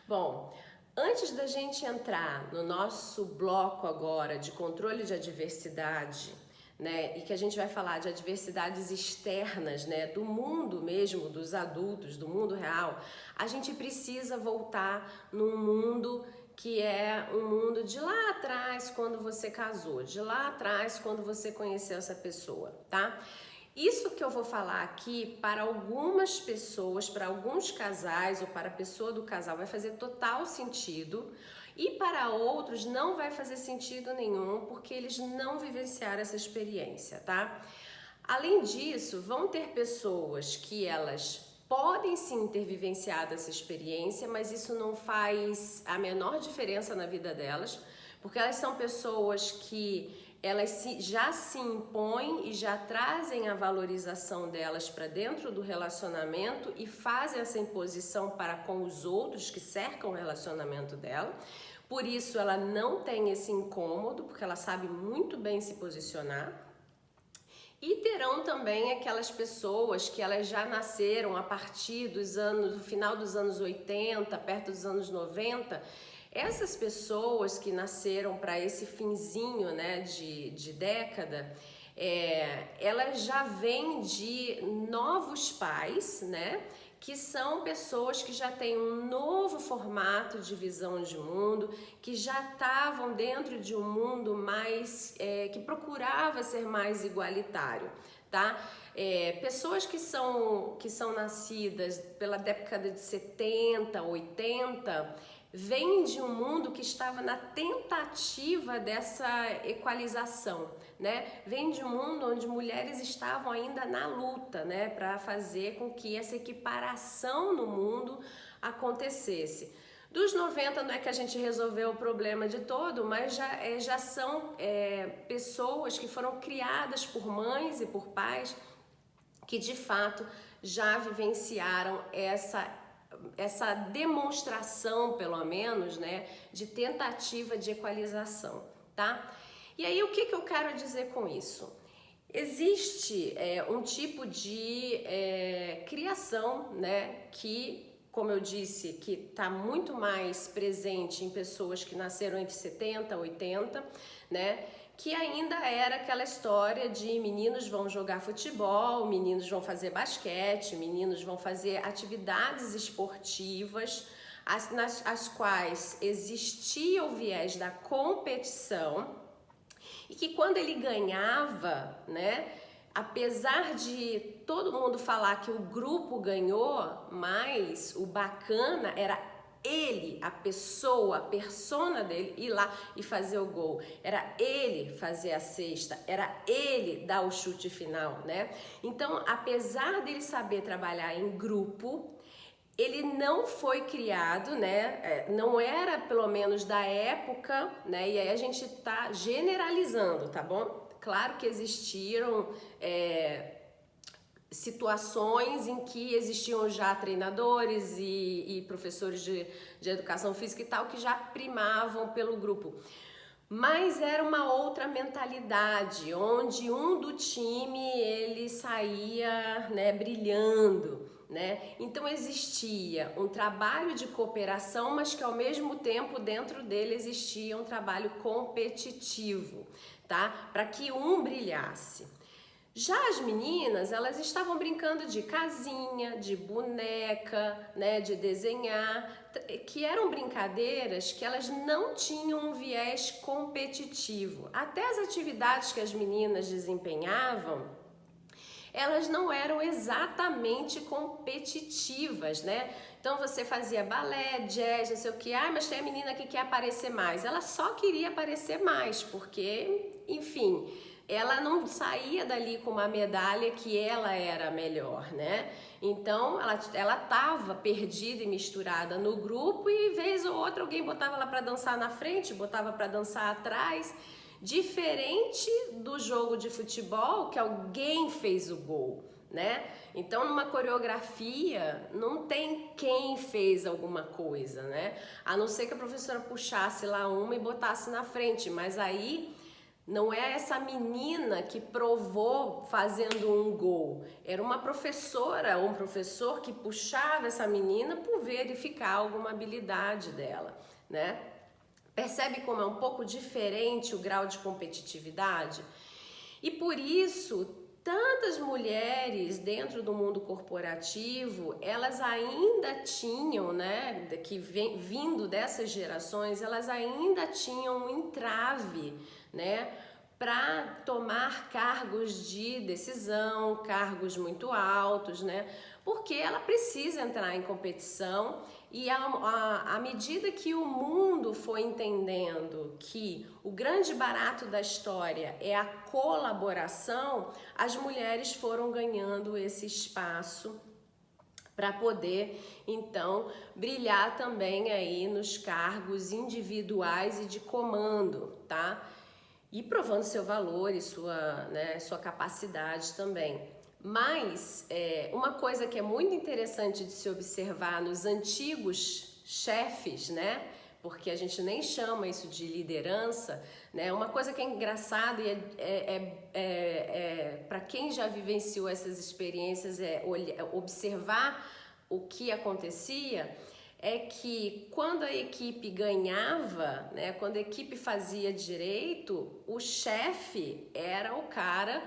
Bom, antes da gente entrar no nosso bloco agora de controle de adversidade, né, e que a gente vai falar de adversidades externas, né, do mundo mesmo, dos adultos, do mundo real, a gente precisa voltar num mundo que é um mundo de lá atrás, quando você casou, de lá atrás, quando você conheceu essa pessoa, tá? Isso que eu vou falar aqui, para algumas pessoas, para alguns casais ou para a pessoa do casal, vai fazer total sentido, e para outros não vai fazer sentido nenhum, porque eles não vivenciaram essa experiência, tá? Além disso, vão ter pessoas que elas podem sim ter vivenciado essa experiência, mas isso não faz a menor diferença na vida delas, porque elas são pessoas que elas já se impõem e já trazem a valorização delas para dentro do relacionamento e fazem essa imposição para com os outros que cercam o relacionamento dela. Por isso ela não tem esse incômodo, porque ela sabe muito bem se posicionar. E terão também aquelas pessoas que elas já nasceram a partir do final dos anos 80, perto dos anos 90. Essas pessoas que nasceram para esse finzinho, né, de década, elas já vêm de novos pais, né, que são pessoas que já têm um novo formato de visão de mundo, que já estavam dentro de um mundo mais, que procurava ser mais igualitário, tá? Pessoas que são nascidas pela década de 70, 80, vem de um mundo que estava na tentativa dessa equalização, né? Vem de um mundo onde mulheres estavam ainda na luta, né, para fazer com que essa equiparação no mundo acontecesse. Dos 90 não é que a gente resolveu o problema de todo, mas já são pessoas que foram criadas por mães e por pais que de fato já vivenciaram essa demonstração, pelo menos, né, de tentativa de equalização, tá? E aí, o que eu quero dizer com isso? Existe um tipo de criação, né, que, como eu disse, que está muito mais presente em pessoas que nasceram entre 70 e 80, né, que ainda era aquela história de meninos vão jogar futebol, meninos vão fazer basquete, meninos vão fazer atividades esportivas, as quais existia o viés da competição, e que quando ele ganhava, né, apesar de todo mundo falar que o grupo ganhou, mas o bacana era ele, a pessoa, a persona dele ir lá e fazer o gol, era ele fazer a cesta, era ele dar o chute final, né? Então, apesar dele saber trabalhar em grupo, ele não foi criado, né? Não era pelo menos da época, né? E aí a gente tá generalizando, tá bom? Claro que existiram situações em que existiam já treinadores e professores de educação física e tal que já primavam pelo grupo. Mas era uma outra mentalidade, onde um do time ele saía, né, brilhando, né? Então existia um trabalho de cooperação, mas que ao mesmo tempo dentro dele existia um trabalho competitivo, tá? Para que um brilhasse. Já as meninas, elas estavam brincando de casinha, de boneca, né, de desenhar, que eram brincadeiras que elas não tinham um viés competitivo. Até as atividades que as meninas desempenhavam, elas não eram exatamente competitivas, né? Então você fazia balé, jazz, não sei o que, mas tem a menina que quer aparecer mais. Ela só queria aparecer mais, porque, enfim, ela não saía dali com uma medalha que ela era melhor, né? Então ela estava perdida e misturada no grupo e vez ou outra alguém botava ela para dançar na frente, botava para dançar atrás. Diferente do jogo de futebol que alguém fez o gol, né? Então numa coreografia não tem quem fez alguma coisa, né? A não ser que a professora puxasse lá uma e botasse na frente, mas aí Não é essa menina que provou fazendo um gol. Era uma professora ou um professor que puxava essa menina por verificar alguma habilidade dela, né? Percebe como é um pouco diferente o grau de competitividade? E por isso, tantas mulheres dentro do mundo corporativo, elas ainda tinham, né, vindo dessas gerações, elas ainda tinham um entrave, né, para tomar cargos de decisão, cargos muito altos, né, porque ela precisa entrar em competição. E à medida que o mundo foi entendendo que o grande barato da história é a colaboração, as mulheres foram ganhando esse espaço para poder, então, brilhar também aí nos cargos individuais e de comando, tá? E provando seu valor e sua capacidade também. Mas uma coisa que é muito interessante de se observar nos antigos chefes, né? Porque a gente nem chama isso de liderança, né? Uma coisa que é engraçada e para quem já vivenciou essas experiências observar o que acontecia. É que quando a equipe ganhava, né, quando a equipe fazia direito, o chefe era o cara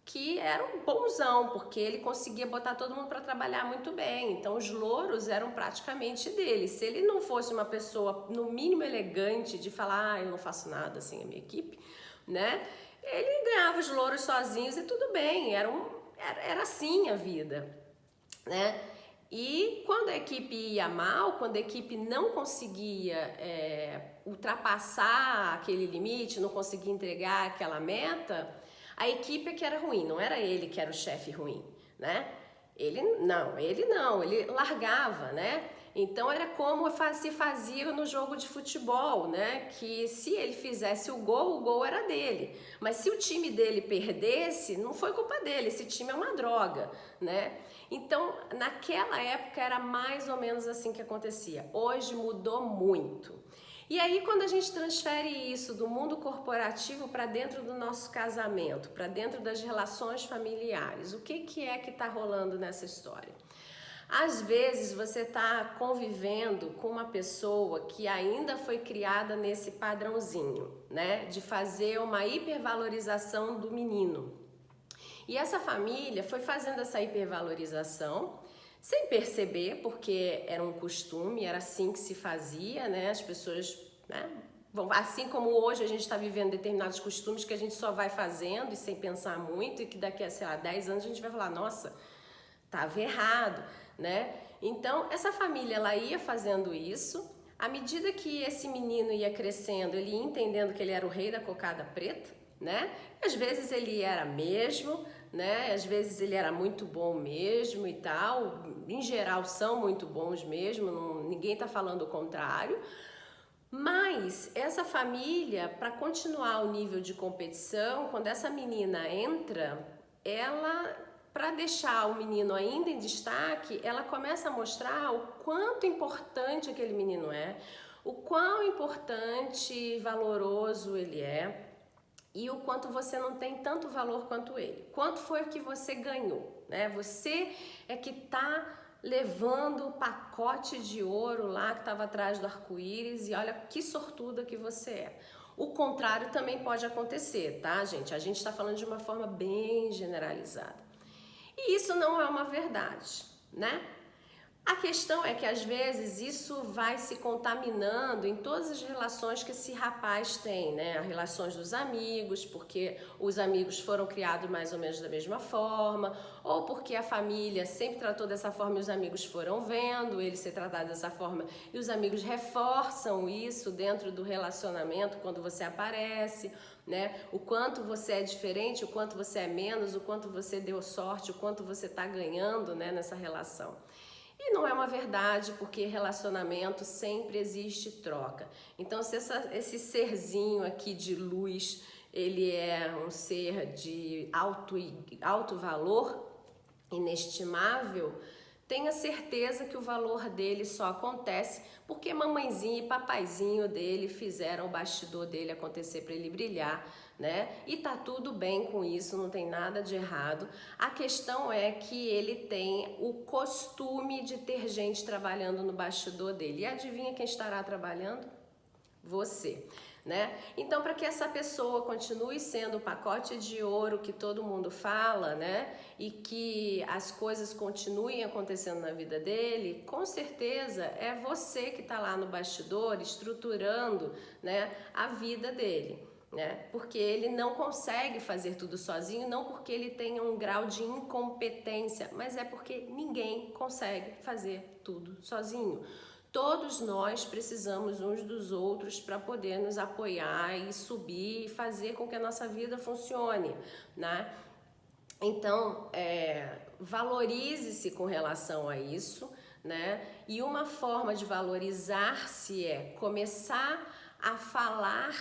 que era um bonzão, porque ele conseguia botar todo mundo para trabalhar muito bem. Então os louros eram praticamente dele. Se ele não fosse uma pessoa no mínimo elegante de falar, eu não faço nada sem a minha equipe, né? Ele ganhava os louros sozinhos e tudo bem. Era assim a vida, né? E quando a equipe ia mal, quando a equipe não conseguia ultrapassar aquele limite, não conseguia entregar aquela meta, a equipe é que era ruim, não era ele que era o chefe ruim, né? Ele largava, né? Então era como se fazia no jogo de futebol, né? Que se ele fizesse o gol era dele. Mas se o time dele perdesse, não foi culpa dele, esse time é uma droga, né? Então, naquela época era mais ou menos assim que acontecia. Hoje mudou muito. E aí, quando a gente transfere isso do mundo corporativo para dentro do nosso casamento, para dentro das relações familiares, o que é que está rolando nessa história? Às vezes você está convivendo com uma pessoa que ainda foi criada nesse padrãozinho, né? De fazer uma hipervalorização do menino. E essa família foi fazendo essa hipervalorização sem perceber, porque era um costume, era assim que se fazia, né? As pessoas, né? Assim como hoje a gente está vivendo determinados costumes que a gente só vai fazendo e sem pensar muito, e que daqui a, 10 anos a gente vai falar, nossa, estava errado, né? Então, essa família, ela ia fazendo isso. À medida que esse menino ia crescendo, ele ia entendendo que ele era o rei da cocada preta, né? Às vezes ele era mesmo, né? Às vezes ele era muito bom mesmo e tal. Em geral são muito bons mesmo, ninguém tá falando o contrário. Mas essa família, para continuar o nível de competição, quando essa menina entra, ela, para deixar o menino ainda em destaque, ela começa a mostrar o quanto importante aquele menino é, o quão importante e valoroso ele é, e o quanto você não tem tanto valor quanto ele. Quanto foi que você ganhou, né? Você é que tá levando o pacote de ouro lá que estava atrás do arco-íris, e olha que sortuda que você é. O contrário também pode acontecer, tá, gente? A gente está falando de uma forma bem generalizada. E isso não é uma verdade, né? A questão é que às vezes isso vai se contaminando em todas as relações que esse rapaz tem, né? As relações dos amigos, porque os amigos foram criados mais ou menos da mesma forma, ou porque a família sempre tratou dessa forma e os amigos foram vendo ele ser tratado dessa forma e os amigos reforçam isso dentro do relacionamento quando você aparece, né? O quanto você é diferente, o quanto você é menos, o quanto você deu sorte, o quanto você está ganhando, né, nessa relação. E não é uma verdade, porque relacionamento sempre existe troca. Então, se esse serzinho aqui de luz, ele é um ser de alto valor, inestimável, tenha certeza que o valor dele só acontece porque mamãezinha e papaizinho dele fizeram o bastidor dele acontecer para ele brilhar, né? E tá tudo bem com isso, não tem nada de errado. A questão é que ele tem o costume de ter gente trabalhando no bastidor dele. E adivinha quem estará trabalhando? Você, né? Então, para que essa pessoa continue sendo o pacote de ouro que todo mundo fala, né? E que as coisas continuem acontecendo na vida dele, com certeza é você que está lá no bastidor estruturando, né, a vida dele, né? Porque ele não consegue fazer tudo sozinho, não porque ele tenha um grau de incompetência, mas é porque ninguém consegue fazer tudo sozinho. Todos nós precisamos uns dos outros para poder nos apoiar e subir e fazer com que a nossa vida funcione, né? Então, valorize-se com relação a isso, né? E uma forma de valorizar-se é começar a falar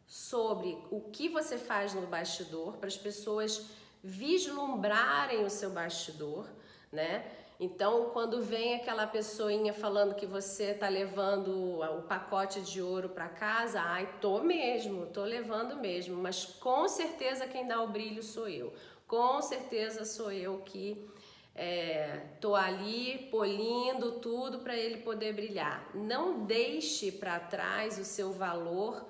sobre o que você faz no bastidor, para as pessoas vislumbrarem o seu bastidor, né? Então, quando vem aquela pessoinha falando que você tá levando o pacote de ouro para casa, ai, tô levando mesmo, mas com certeza quem dá o brilho sou eu. Com certeza sou eu que tô ali polindo tudo para ele poder brilhar. Não deixe para trás o seu valor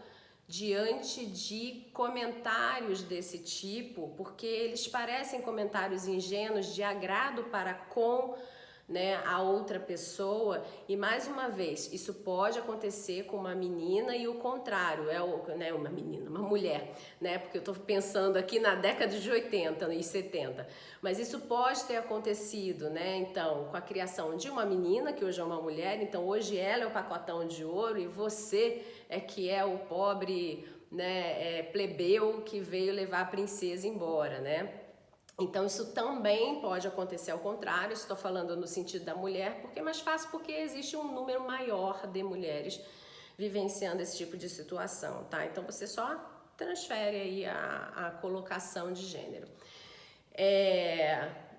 diante de comentários desse tipo, porque eles parecem comentários ingênuos de agrado para com, né, a outra pessoa. E mais uma vez, isso pode acontecer com uma menina e o contrário, né, uma menina, uma mulher, né, porque eu tô pensando aqui na década de 80 e 70, mas isso pode ter acontecido, né, então, com a criação de uma menina, que hoje é uma mulher, então hoje ela é o pacotão de ouro e você é que é o pobre, né, plebeu que veio levar a princesa embora, né. Então isso também pode acontecer ao contrário, estou falando no sentido da mulher, porque é mais fácil porque existe um número maior de mulheres vivenciando esse tipo de situação, tá? Então você só transfere aí a colocação de gênero.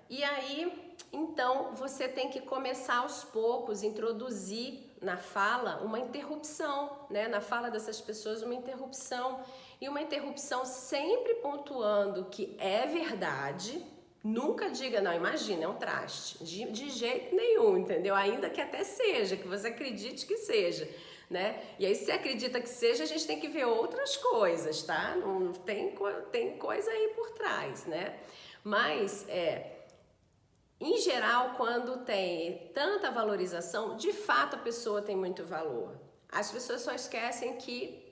E aí, então, você tem que começar aos poucos, introduzir na fala uma interrupção, né? Na fala dessas pessoas, uma interrupção. E uma interrupção sempre pontuando que é verdade. Nunca diga, não, imagina, é um traste. De jeito nenhum, entendeu? Ainda que até seja, que você acredite que seja, né? E aí, se acredita que seja, a gente tem que ver outras coisas, tá? Não tem coisa aí por trás, né? Mas, em geral, quando tem tanta valorização, de fato a pessoa tem muito valor. As pessoas só esquecem que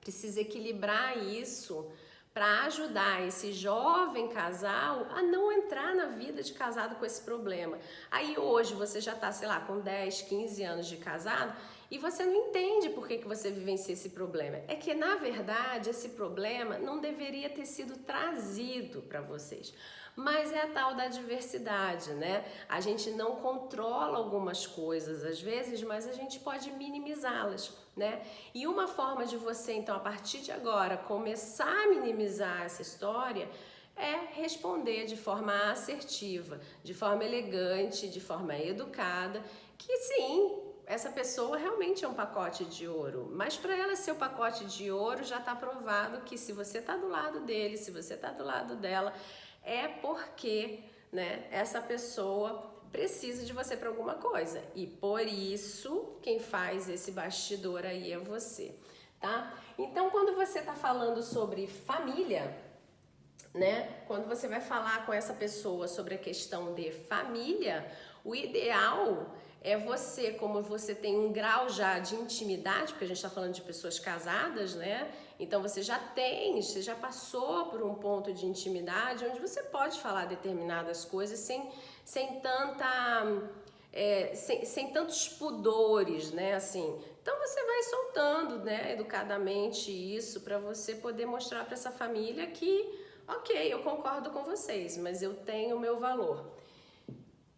precisa equilibrar isso para ajudar esse jovem casal a não entrar na vida de casado com esse problema. Aí hoje você já tá, sei lá, com 10, 15 anos de casado e você não entende por que você vivencia esse problema. É que, na verdade, esse problema não deveria ter sido trazido para vocês. Mas é a tal da diversidade, né? A gente não controla algumas coisas às vezes, mas a gente pode minimizá-las, né? E uma forma de você, então, a partir de agora, começar a minimizar essa história é responder de forma assertiva, de forma elegante, de forma educada, que sim, essa pessoa realmente é um pacote de ouro, mas para ela ser o pacote de ouro já está provado que se você está do lado dele, se você está do lado dela, é porque, né, essa pessoa precisa de você para alguma coisa e por isso quem faz esse bastidor aí é você, tá? Então, quando você tá falando sobre família, né, quando você vai falar com essa pessoa sobre a questão de família, o ideal é você, como você tem um grau já de intimidade, porque a gente está falando de pessoas casadas, né? Então você já passou por um ponto de intimidade onde você pode falar determinadas coisas sem tantos pudores, né? Assim, então você vai soltando, né, educadamente isso para você poder mostrar para essa família que, ok, eu concordo com vocês, mas eu tenho o meu valor.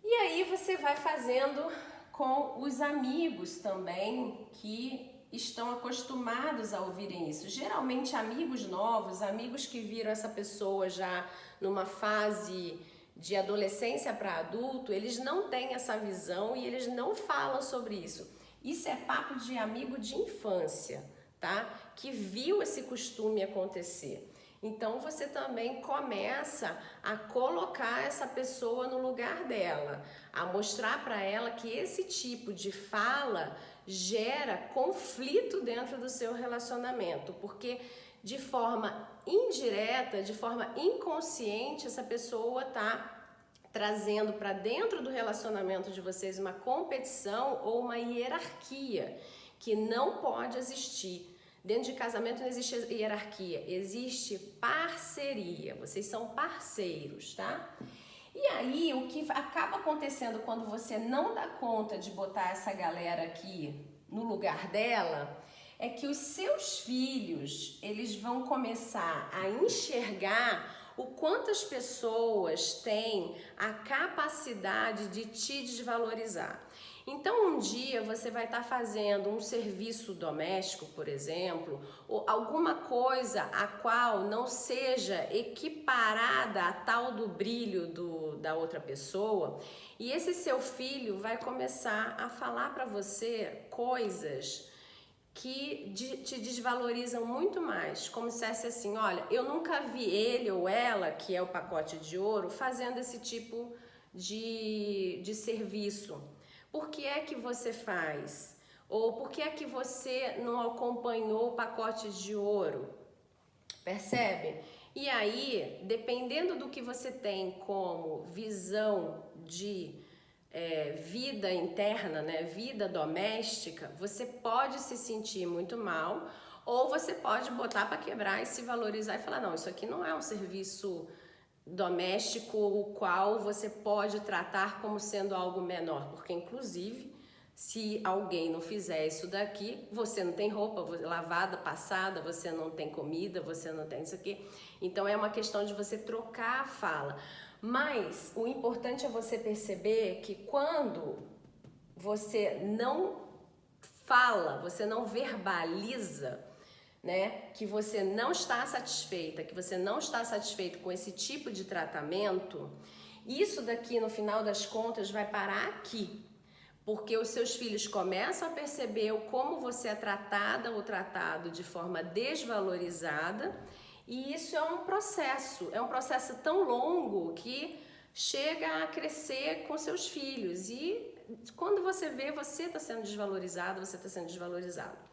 E aí você vai fazendo com os amigos também que estão acostumados a ouvirem isso. Geralmente amigos novos, amigos que viram essa pessoa já numa fase de adolescência para adulto, eles não têm essa visão e eles não falam sobre isso. Isso é papo de amigo de infância, tá? Que viu esse costume acontecer. Então você também começa a colocar essa pessoa no lugar dela, a mostrar para ela que esse tipo de fala gera conflito dentro do seu relacionamento, porque de forma indireta, de forma inconsciente, essa pessoa tá trazendo para dentro do relacionamento de vocês uma competição ou uma hierarquia que não pode existir. Dentro de casamento não existe hierarquia, existe parceria, vocês são parceiros, tá? E aí, o que acaba acontecendo quando você não dá conta de botar essa galera aqui no lugar dela, é que os seus filhos, eles vão começar a enxergar o quanto as pessoas têm a capacidade de te desvalorizar. Então, um dia você vai estar fazendo um serviço doméstico, por exemplo, ou alguma coisa a qual não seja equiparada a tal do brilho da outra pessoa, e esse seu filho vai começar a falar para você coisas que te desvalorizam muito mais, como se fosse assim, olha, eu nunca vi ele ou ela, que é o pacote de ouro, fazendo esse tipo de serviço. Por que é que você faz? Ou por que é que você não acompanhou o pacote de ouro? Percebe? E aí, dependendo do que você tem como visão de vida interna, né, vida doméstica, você pode se sentir muito mal, ou você pode botar para quebrar e se valorizar e falar, não, isso aqui não é um serviço doméstico o qual você pode tratar como sendo algo menor, porque inclusive se alguém não fizer isso daqui, você não tem roupa lavada, passada, você não tem comida, você não tem isso aqui. Então é uma questão de você trocar a fala. Mas o importante é você perceber que quando você não fala, você não verbaliza, né, que você não está satisfeita, que você não está satisfeito com esse tipo de tratamento, isso daqui no final das contas vai parar aqui, porque os seus filhos começam a perceber como você é tratada ou tratado de forma desvalorizada, e isso é um processo tão longo que chega a crescer com seus filhos, e quando você vê, você está sendo desvalorizado, você está sendo desvalorizado.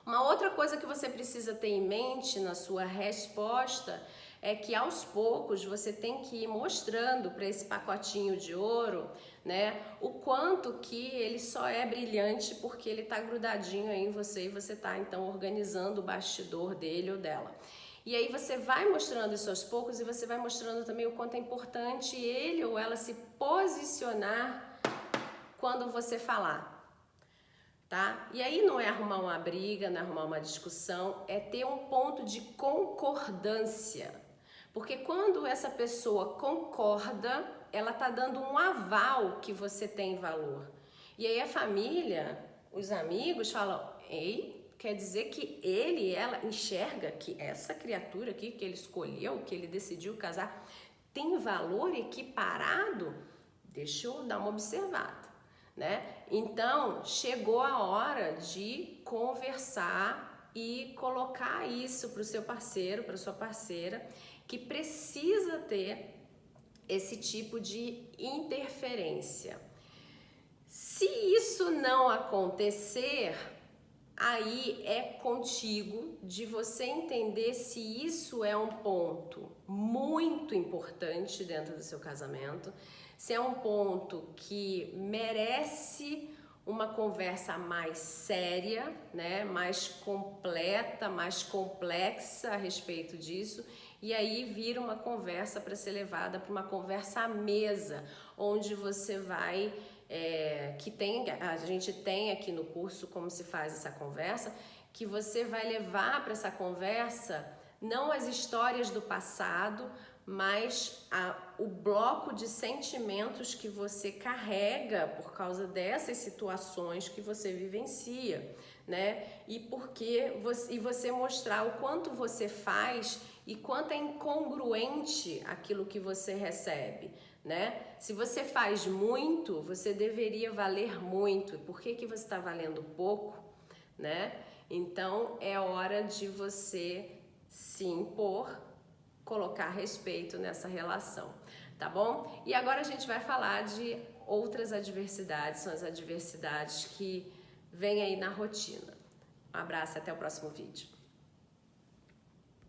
Uma outra coisa que você precisa ter em mente na sua resposta é que aos poucos você tem que ir mostrando para esse pacotinho de ouro, né, o quanto que ele só é brilhante porque ele tá grudadinho aí em você e você tá então organizando o bastidor dele ou dela. E aí você vai mostrando isso aos poucos e você vai mostrando também o quanto é importante ele ou ela se posicionar quando você falar. Tá? E aí não é arrumar uma briga, não é arrumar uma discussão, é ter um ponto de concordância. Porque quando essa pessoa concorda, ela tá dando um aval que você tem valor. E aí a família, os amigos falam, ei, quer dizer que ele e ela enxerga que essa criatura aqui que ele escolheu, que ele decidiu casar, tem valor equiparado? Deixa eu dar uma observada. Né? Então, chegou a hora de conversar e colocar isso para o seu parceiro, para a sua parceira, que precisa ter esse tipo de interferência. Se isso não acontecer, aí é contigo de você entender se isso é um ponto muito importante dentro do seu casamento, se é um ponto que merece uma conversa mais séria, né, mais completa, mais complexa a respeito disso, e aí vira uma conversa para ser levada para uma conversa à mesa, onde você vai, a gente tem aqui no curso como se faz essa conversa, que você vai levar para essa conversa não as histórias do passado, mas o bloco de sentimentos que você carrega por causa dessas situações que você vivencia, né? E você mostrar o quanto você faz e quanto é incongruente aquilo que você recebe, né? Se você faz muito, você deveria valer muito. Por que que você está valendo pouco, né? Então é hora de você se impor, colocar respeito nessa relação, tá bom? E agora a gente vai falar de outras adversidades, são as adversidades que vêm aí na rotina. Um abraço, até o próximo vídeo.